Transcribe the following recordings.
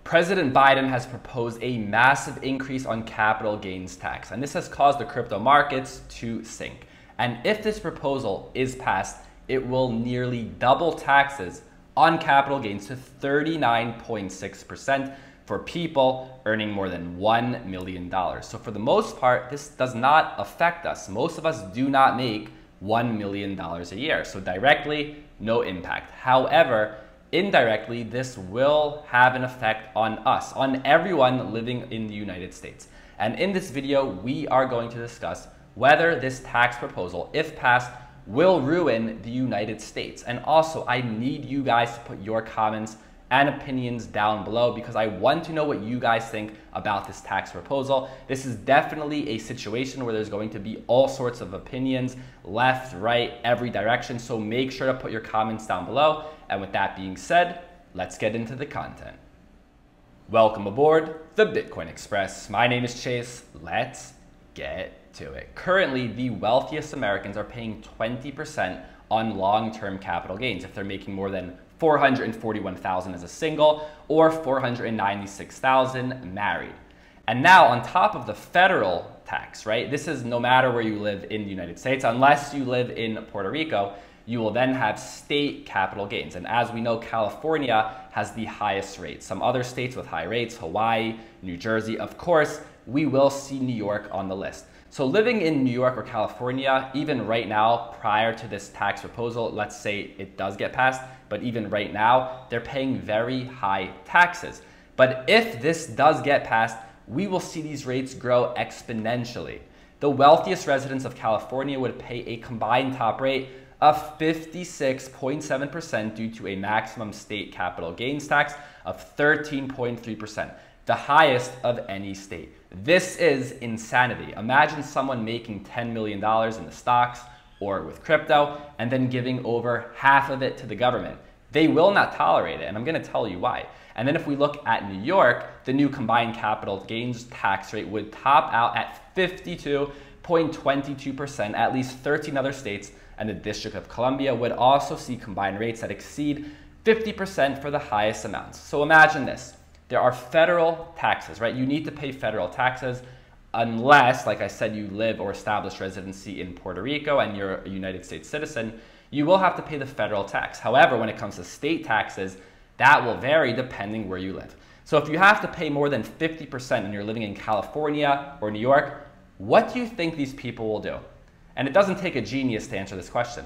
President Biden has proposed a massive increase on capital gains tax, and this has caused the crypto markets to sink. And if this proposal is passed, it will nearly double taxes on capital gains to 39.6% for people earning more than $1 million. So for the most part, this does not affect us. Most of us do not make $1 million a year. So directly, no impact. However, indirectly, this will have an effect on us, on everyone living in the United States. And in this video, we are going to discuss whether this tax proposal, if passed, will ruin the United States. And also, I need you guys to put your comments and opinions down below because I want to know what you guys think about this tax proposal. This is definitely a situation where there's going to be all sorts of opinions, left, right, every direction. So make sure to put your comments down below. And with that being said, let's get into the content. Welcome aboard the Bitcoin Express. My name is Staes. Let's get to it. Currently, the wealthiest Americans are paying 20% on long-term capital gains if they're making more than $441,000 as a single or $496,000 married. And now on top of the federal tax, right? This is no matter where you live in the United States, unless you live in Puerto Rico, you will then have state capital gains. And as we know, California has the highest rates. Some other states with high rates, Hawaii, New Jersey, of course, we will see New York on the list. So living in New York or California, even right now, prior to this tax proposal, let's say it does get passed, but even right now, they're paying very high taxes. But if this does get passed, we will see these rates grow exponentially. The wealthiest residents of California would pay a combined top rate of 56.7% due to a maximum state capital gains tax of 13.3%, the highest of any state. This is insanity. Imagine someone making $10 million in the stocks or with crypto and then giving over half of it to the government. They will not tolerate it, and I'm going to tell you why. And then if we look at New York, the new combined capital gains tax rate would top out at 52.22%. At least 13 other states and the District of Columbia would also see combined rates that exceed 50% for the highest amounts. So imagine this. There are federal taxes, right? You need to pay federal taxes unless, like I said, you live or establish residency in Puerto Rico and you're a United States citizen. You will have to pay the federal tax. However, when it comes to state taxes, that will vary depending where you live. So if you have to pay more than 50% and you're living in California or New York, what do you think these people will do? And it doesn't take a genius to answer this question.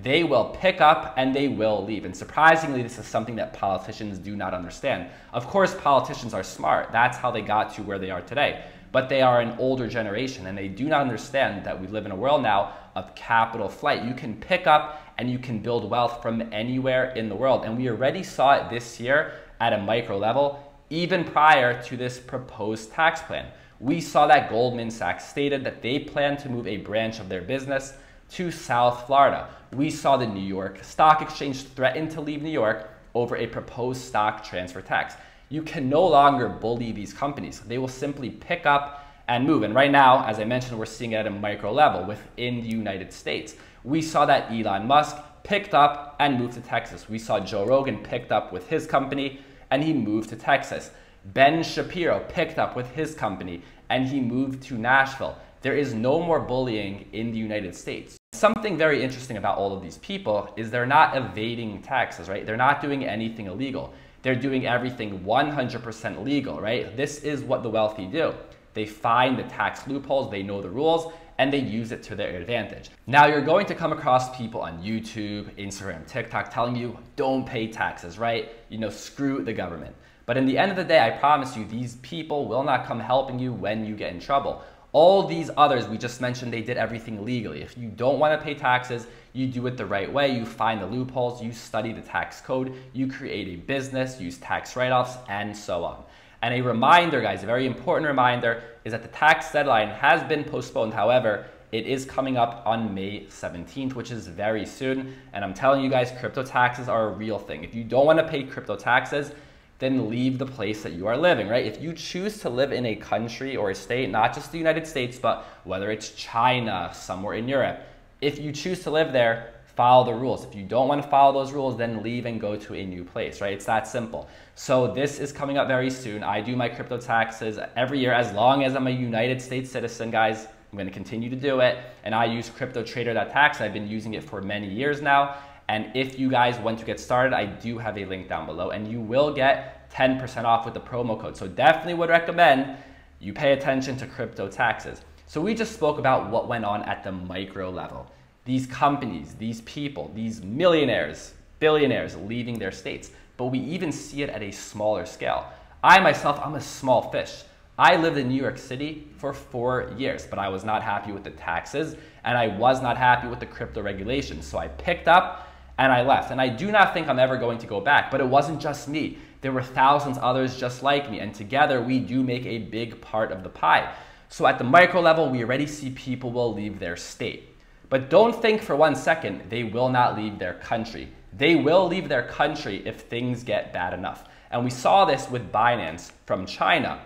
They will pick up and they will leave. And surprisingly, this is something that politicians do not understand. Of course, politicians are smart. That's how they got to where they are today. But they are an older generation and they do not understand that we live in a world now of capital flight. You can pick up and you can build wealth from anywhere in the world. And we already saw it this year at a micro level, even prior to this proposed tax plan. We saw that Goldman Sachs stated that they plan to move a branch of their business to South Florida. We saw the New York Stock Exchange threaten to leave New York over a proposed stock transfer tax. You can no longer bully these companies. They will simply pick up and move. And right now, as I mentioned, we're seeing it at a micro level within the United States. We saw that Elon Musk picked up and moved to Texas. We saw Joe Rogan picked up with his company and he moved to Texas. Ben Shapiro picked up with his company and he moved to Nashville. There is no more bullying in the United States. Something very interesting about all of these people is they're not evading taxes, right? They're not doing anything illegal. They're doing everything 100% legal, right? This is what the wealthy do. They find the tax loopholes, they know the rules, and they use it to their advantage. Now you're going to come across people on YouTube, Instagram, TikTok telling you, don't pay taxes, right? You know, screw the government. But in the end of the day, I promise you, these people will not come helping you when you get in trouble. All these others we just mentioned, they did everything legally. If you don't want to pay taxes, you do it the right way. You find the loopholes, you study the tax code, you create a business, use tax write-offs, and so on. And a reminder, guys, a very important reminder, is that the tax deadline has been postponed. However, it is coming up on May 17th, which is very soon. And I'm telling you guys, crypto taxes are a real thing. If you don't want to pay crypto taxes, then leave the place that you are living, right? If you choose to live in a country or a state, not just the United States, but whether it's China, somewhere in Europe, if you choose to live there, follow the rules. If you don't want to follow those rules, then leave and go to a new place, right? It's that simple. So this is coming up very soon. I do my crypto taxes every year as long as I'm a United States citizen, guys. I'm going to continue to do it. And I use CryptoTrader.tax. I've been using it for many years now. And if you guys want to get started, I do have a link down below, and you will get 10% off with the promo code. So definitely would recommend you pay attention to crypto taxes. So we just spoke about what went on at the micro level. These companies, these people, these millionaires, billionaires leaving their states. But we even see it at a smaller scale. I myself, I'm a small fish. I lived in New York City for 4 years, but I was not happy with the taxes and I was not happy with the crypto regulations. So I picked up and I left. And I do not think I'm ever going to go back, but it wasn't just me. There were thousands others just like me, and together we do make a big part of the pie. So at the micro level, we already see people will leave their state. But don't think for 1 second they will not leave their country. They will leave their country if things get bad enough. And we saw this with Binance from China.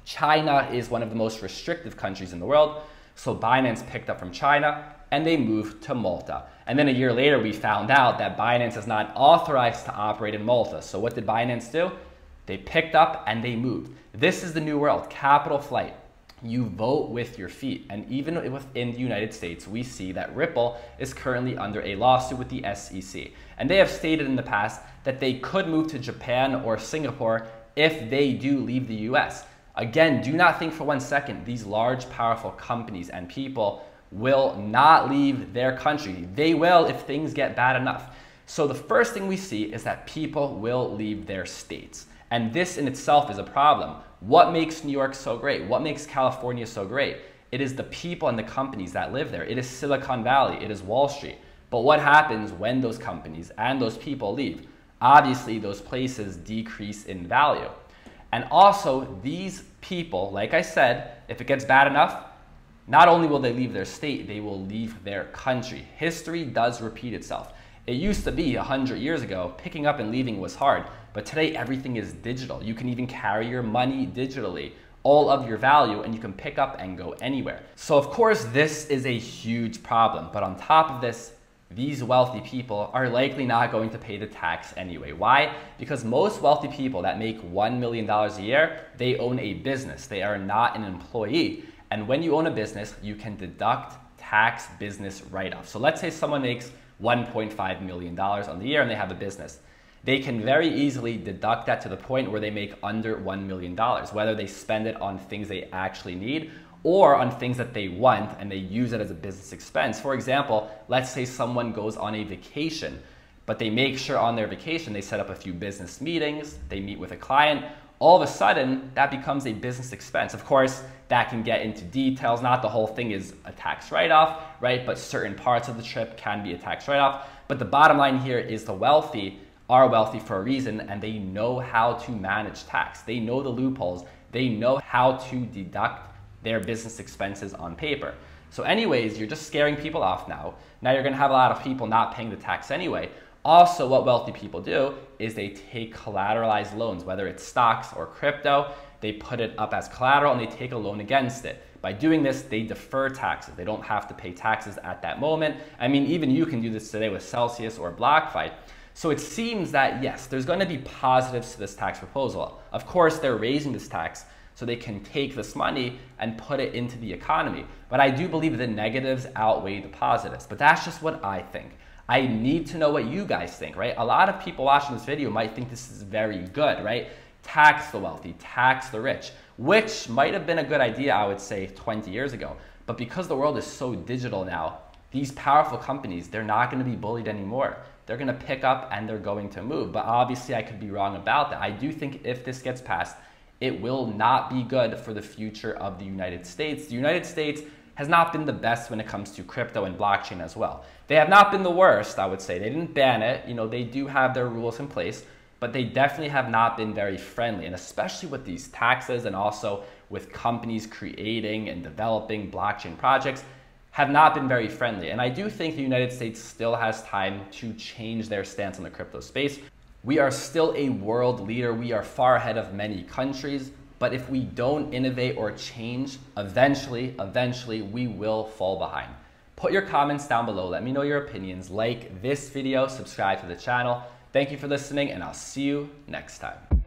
China is one of the most restrictive countries in the world. So Binance picked up from China and they moved to Malta. And then a year later, we found out that Binance is not authorized to operate in Malta. So what did Binance do? They picked up and they moved. This is the new world, capital flight. You vote with your feet. And even within the United States, we see that Ripple is currently under a lawsuit with the SEC. And they have stated in the past that they could move to Japan or Singapore if they do leave the US. Again, do not think for 1 second these large, powerful companies and people will not leave their country. They will if things get bad enough. So the first thing we see is that people will leave their states. And this in itself is a problem. What makes New York so great? What makes California so great? It is the people and the companies that live there. It is Silicon Valley. It is Wall Street. But what happens when those companies and those people leave? Obviously, those places decrease in value. And also, these people, like I said, if it gets bad enough, not only will they leave their state, they will leave their country. History does repeat itself. It used to be 100 years ago, picking up and leaving was hard, but today everything is digital. You can even carry your money digitally, all of your value, and you can pick up and go anywhere. So of course, this is a huge problem, but on top of this, these wealthy people are likely not going to pay the tax anyway. Why? Because most wealthy people that make $1 million a year, they own a business. They are not an employee. And when you own a business, you can deduct tax business write-off. So let's say someone makes $1.5 million on the year and they have a business. They can very easily deduct that to the point where they make under $1 million, whether they spend it on things they actually need or on things that they want and they use it as a business expense. For example, let's say someone goes on a vacation, but they make sure on their vacation they set up a few business meetings, they meet with a client. All of a sudden, that becomes a business expense. Of course, that can get into details. Not the whole thing is a tax write-off, right? But certain parts of the trip can be a tax write-off. But the bottom line here is the wealthy are wealthy for a reason, and they know how to manage tax. They know the loopholes. They know how to deduct their business expenses on paper. So anyways, you're just scaring people off now. Now you're gonna have a lot of people not paying the tax anyway. Also, what wealthy people do is they take collateralized loans, whether it's stocks or crypto, they put it up as collateral and they take a loan against it. By doing this, they defer taxes. They don't have to pay taxes at that moment. I mean, even you can do this today with Celsius or BlockFi. So it seems that yes, there's going to be positives to this tax proposal. Of course, they're raising this tax so they can take this money and put it into the economy. But I do believe the negatives outweigh the positives. But that's just what I think. I need to know what you guys think, right? A lot of people watching this video might think this is very good, right? Tax the wealthy, tax the rich, which might have been a good idea, I would say, 20 years ago. But because the world is so digital now, these powerful companies, they're not going to be bullied anymore. They're going to pick up and they're going to move. But obviously, I could be wrong about that. I do think if this gets passed, it will not be good for the future of the United States. The United States has not been the best when it comes to crypto and blockchain as well. They have not been the worst, I would say. They didn't ban it. You know, they do have their rules in place, but they definitely have not been very friendly. And especially with these taxes and also with companies creating and developing blockchain projects have not been very friendly. And I do think the United States still has time to change their stance on the crypto space. We are still a world leader. We are far ahead of many countries. But if we don't innovate or change, eventually, we will fall behind. Put your comments down below. Let me know your opinions. Like this video, subscribe to the channel. Thank you for listening, and I'll see you next time.